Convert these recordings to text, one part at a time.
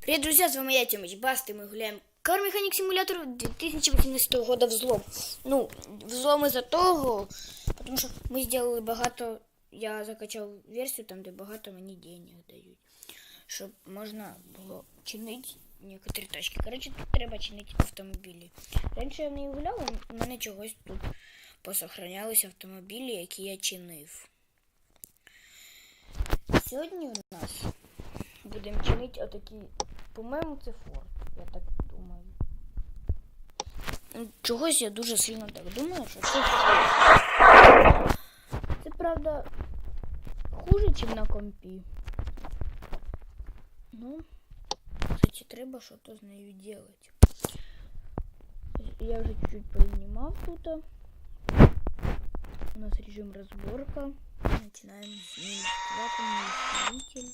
Привет, друзья, с вами я, Тимыч Баст, и мы гуляем Car Mechanic Simulator 2018 года взлом. Ну, взлом из-за того, потому що ми зробили багато, я закачав версію, там де багато мені денег дають, щоб можна було чинити некоторі тачки. Коротше, тут треба чинити автомобілі. Раніше я не гуляв, у мене чогось тут посохранялися автомобілі, які я чинив. Сьогодні у нас будемо чинити отакі, по-моєму, це Форд, я так думаю. Чогось я дуже сильно так думаю, що це Форд. Це, правда, хуже, ніж на компі. Ну, кстати, треба щось з нею робити. Я вже чуть-чуть познімав тут. У нас режим разборка. Начинаем с ним. Вакуумный усилитель.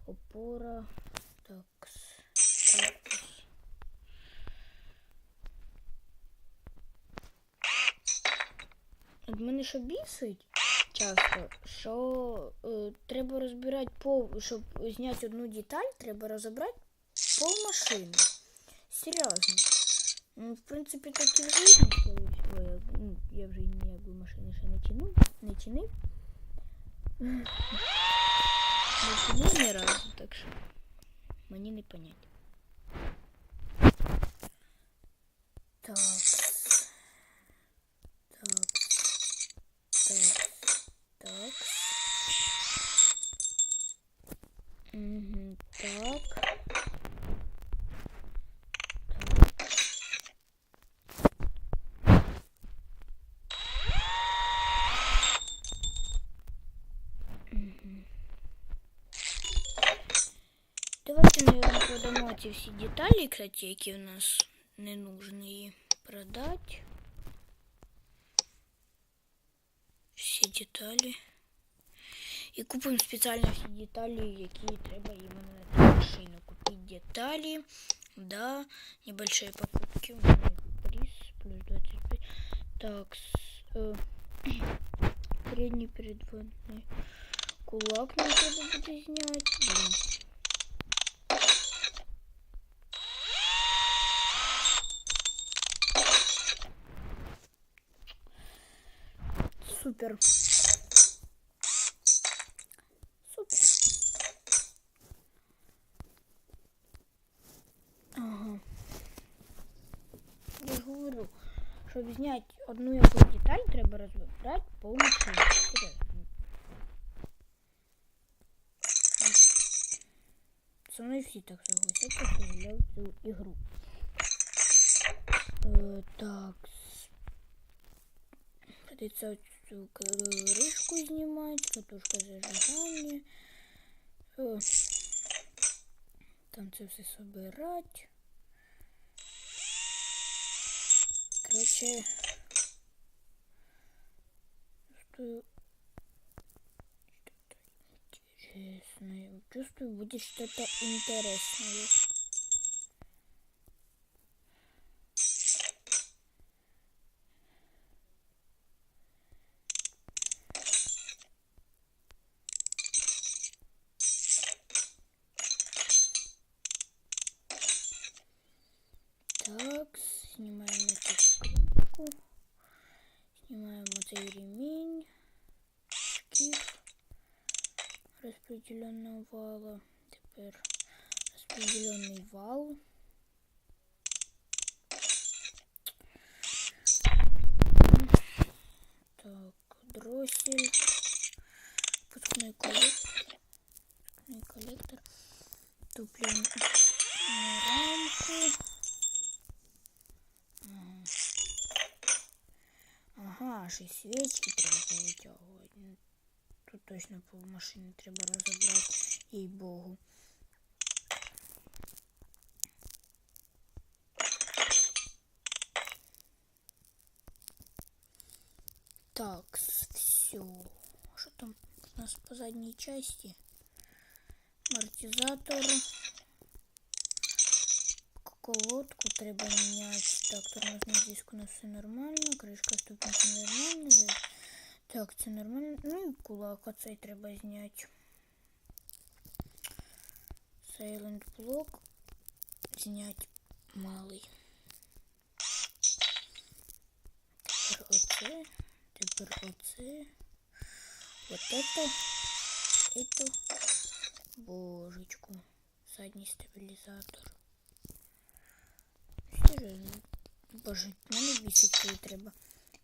Опора. Так. Корпус. От мене що бісить часто, що треба розбирати щоб зняти одну деталь, треба розібрати пол машини. Серйозно. Ну, в принципі, так і в житті, я вже ніякої машини ще не чинив. Не чинив ні разу, так що мені не понять. Так. Угу, так. Давайте, наверное, продамо ці всі деталі, кстати, які у нас не нужні, продать. Всі деталі. І купимо спеціально всі деталі, які треба іменно на цю машину. Купити деталі, да, небольшие покупки. У мене приз плюс 25. Так, передний передводний кулак нам треба буде зняти. Супер. Супер. Ага. Я говорю, щоб зняти одну якусь деталь, треба розбирати повністю. Со мною всі так согласяться, що гуляв цю ігру. Так. Придется цю крышку снимать, катушка зажигания. Там це все собирать. Короче, чувствую, будет что-то интересное. Так, снимаем эту крышку, снимаем вот ремень, шкив распределенного вала, теперь распределенный вал. Так, дроссель, впускной коллектор, тупленную рамку. Ага, ще й свічки треба повитягувати. Тут точно полмашини треба розібрати, їй-богу. Так, все. Що там у нас по задній части? Амортизатор. Колодку треба міняти. Так, тормозний диск у нас все нормально. Кришка ступня все нормально. Так, це нормально. Ну і кулак оцей треба зняти. Silent Block. Снять малий. Тепер оце. Вот это. Божечку. Задній стабілізатор. Боже, мене бісить, коли треба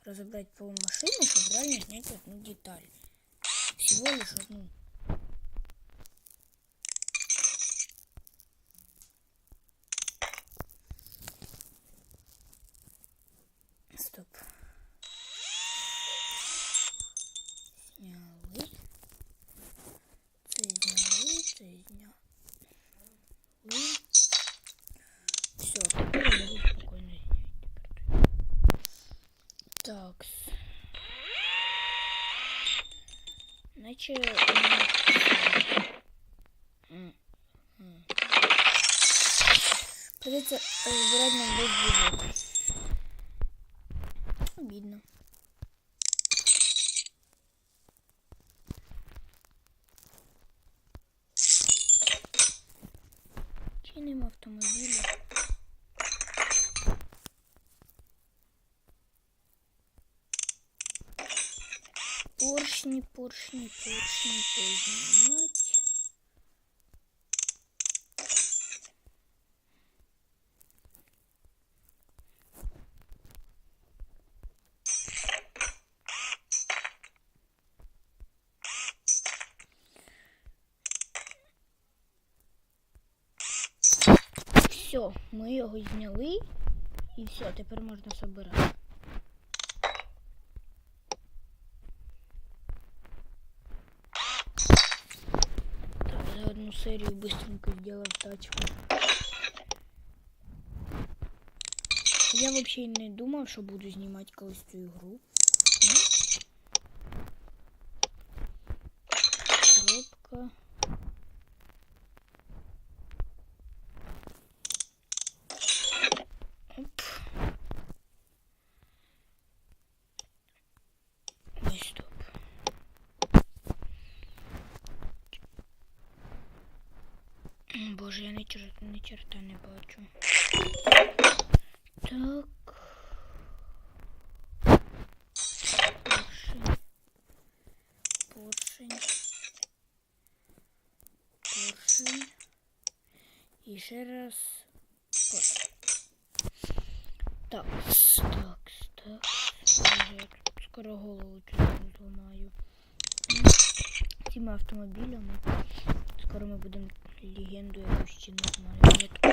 розібрати пол машини, щоб реально зняти одну деталь. Всего лишь одну. Стоп. Сняли. Це зняли. Все, тепер я можу спокійно зняти. Так. Наче... Придется разбирать нам весь движок. Обидно. Чиним автомобили. Поршни познимать. Все, ми його зняли і все, тепер можна собирати. Так, за одну серію быстренько сделав тачку. Я вообще не думав, що буду знімати колись цю ігру. Коробка. Оп. Ой, стоп. Боже, я ни черта не бачу. Так. Поршень. І ще раз. Так. Я скоро голову чуть зламаю. Цими автомобілями. Скоро ми будемо легенду якусь чинити маріонетку.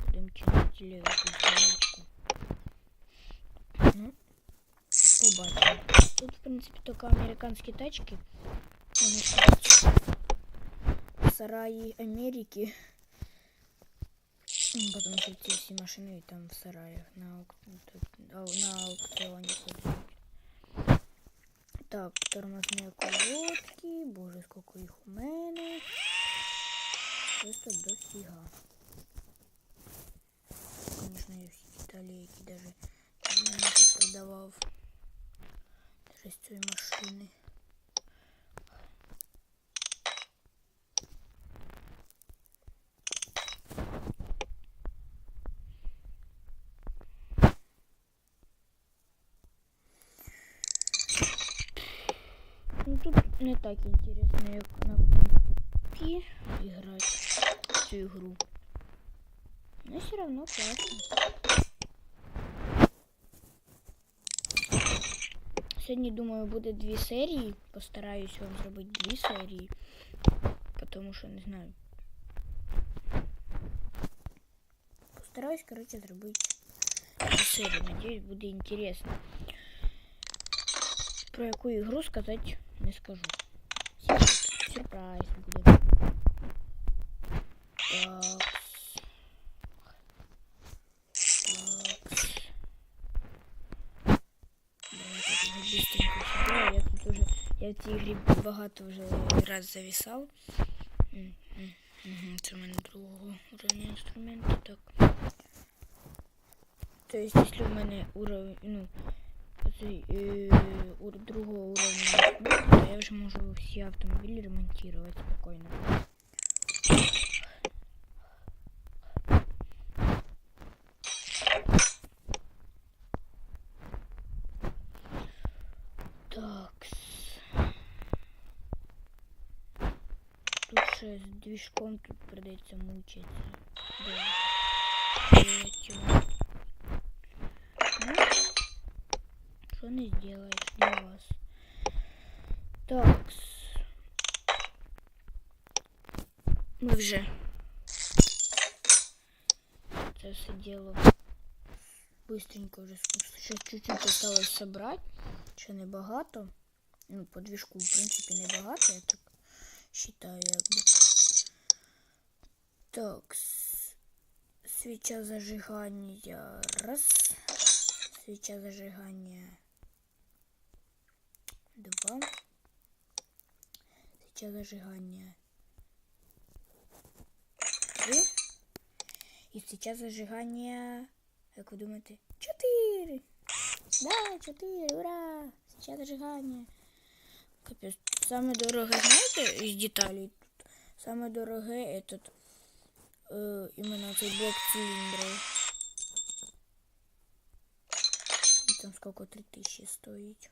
Будемо чинити якусь. Ну, побачимо. Тут, в принципі, тільки американські тачки. Вони стоять в сараї Америки. Потому что эти все машины там в сараях на аукционе ходят. Так, тормозные колодки. Боже, сколько их у мене. Просто дофига. Конечно, я все детали, які даже не продавав. Даже з цієї машини. Ну, тут не так интересно, як на компі играть в цю игру. Но все равно классно. Сьогодні, думаю, буде 2 серії. Постараюсь вам зробити 2 серії. Потому що, не знаю. Постараюсь, короче, зробити 2 серії. Надеюсь, буде интересно. Про яку ігру сказати не скажу. Сюрприз буде. Так. Я в цій ігрі багато вже раз зависав. Це в мене другого уровня інструменту. Так. То есть, якщо в мене уровень, другого уровня інструменту, то я вже можу всі автомобілі ремонтувати спокійно. з движком тут придеться мучитися. Ну, що не зробиш для вас. Так. Ми вже це все діло быстренько вже ще чуть-чуть осталось собрати. Ще небагато. Ну, по движку, в принципі, небагато, я так считаю, якби. Так, свеча зажигания раз, свеча зажигания 2, свеча зажигания 3 и свеча зажигания, как вы думаете, 4. Да, 4, ура! Свеча зажигания. Капец, самое дорогое, знаете, из деталей тут? Самое дорогое этот именно цей блок цилиндров. И там сколько, 3000 стоит.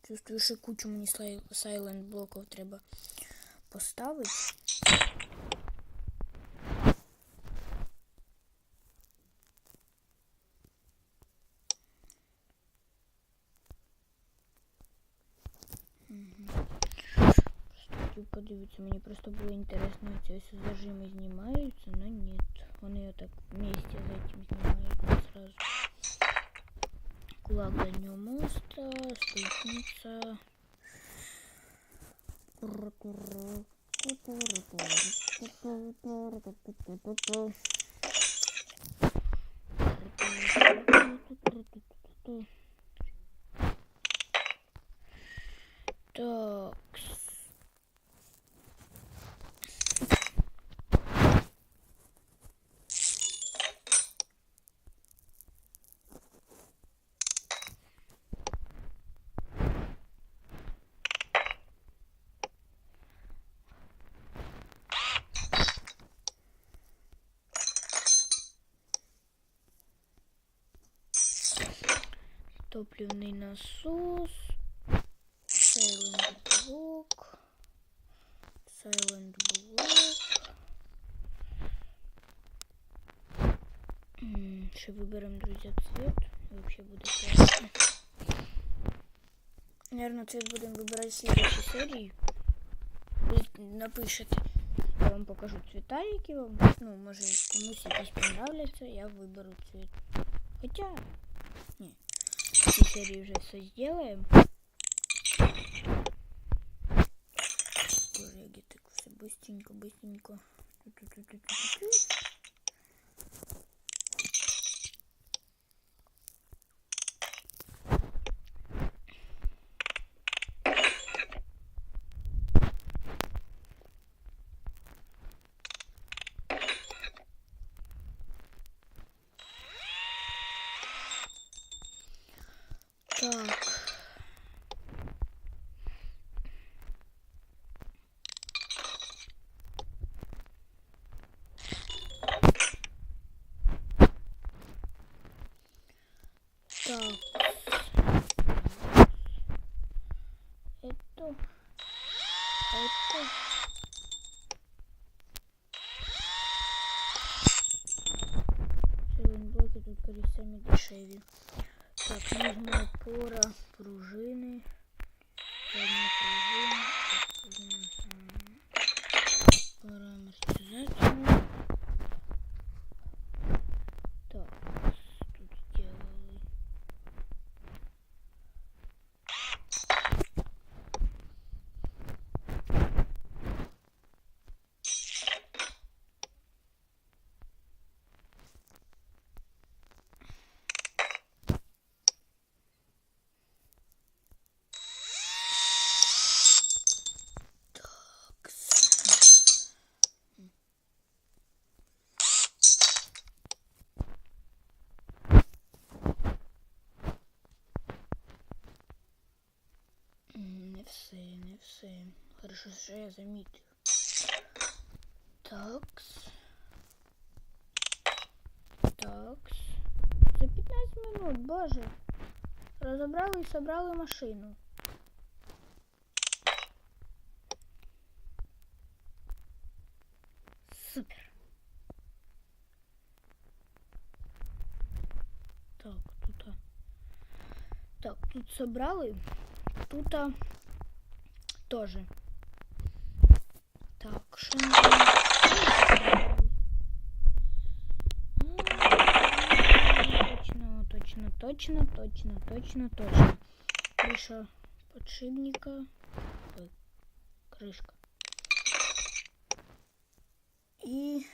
Чувствую, що кучу мені сайлент блоків треба поставити. Просто подивіться, мені просто було інтересно, ці ось зажими знімаються, но нет. Вони отак вместе з этим знімаються сразу. Кулак заднего моста, ступница. Так. Топливный насос, Silent блок, Ще выберем, друзья, цвет. Вообще будет классно. Наверное, цвет будем выбирать в следующей серии. Вы напишите, я вам покажу цвета, які вам, ну, може комусь якісь понравляться, я выберу цвет. Хотя, не. В этой серии уже все сделаем. Боже, я где-то все быстренько. Так. Так. Это. Блоки тут колесами дешевле. Так, нужна опора, пружины. Задние пружины. Пора амортизацию. Так, тут сделали. Не все. Хорошо, що я замітив. Так. 15 минут, боже. Розібрали і собрали машину. Супер. Так, тут. Так, тут собрали. Тут тоже. Так, що ми точно. Крыша подшипника. Ой, крышка. И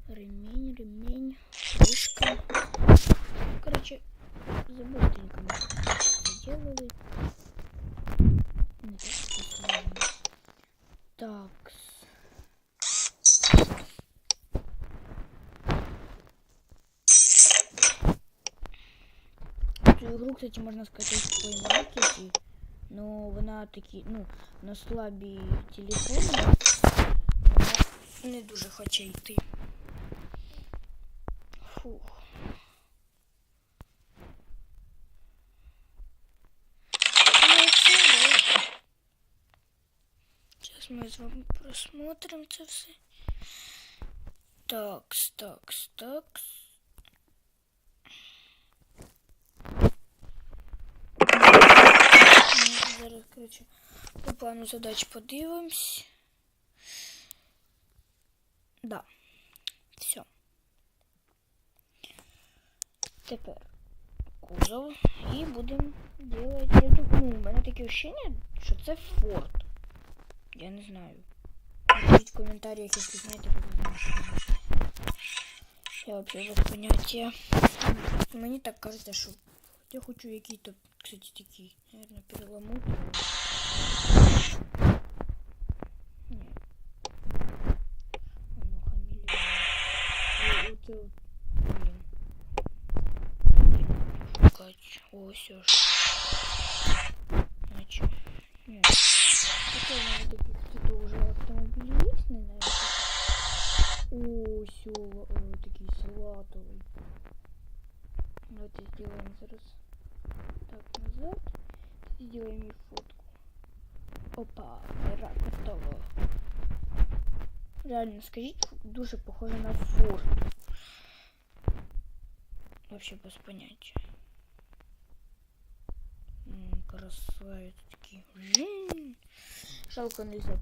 ремень, крышка. Короче, забытенько мы сделали. Не так сложно. Так. Эту игру, кстати, можно скачать в Play Market, но вона таки, ну, на слабі телефони. Не дуже хоче йти. Фух. Сейчас мы с вами просмотрим це все. Такс. Зараз, короче, по плану задач подивимось. Да. Все. Тепер кузов. І будемо делать. Я думаю, у мене таке ощущение, що це Форд. Я не знаю. Напишите в комментариях, если знаете, как это машина. Я вообще без понятия. Мне так кажется, что я хочу какие-то, кстати, такие, наверное, переломут. Нет. Оно хамелеон. Вот, блин. Шукать. О, все ж. Значит, нет. Какой у меня таких цветов уже автомобили есть, наверное? О, все, такие салатовые. Давайте сделаем зараз так назад. Сделаем ей фотку. Опа, гора готова. Реально, скажите, дуже похоже на Форд. Вообще без понятия. Красавец такие. Жалко нельзя.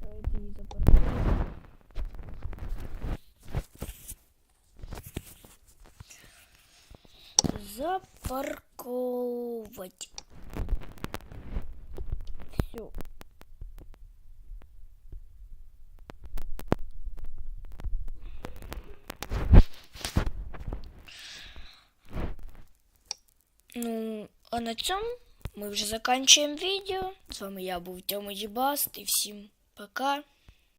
Давайте и запаркуем. Запарковать. Все. Ну, а на цьому ми вже закінчуємо відео. З вами я був Тьома Дібаст і всім пока.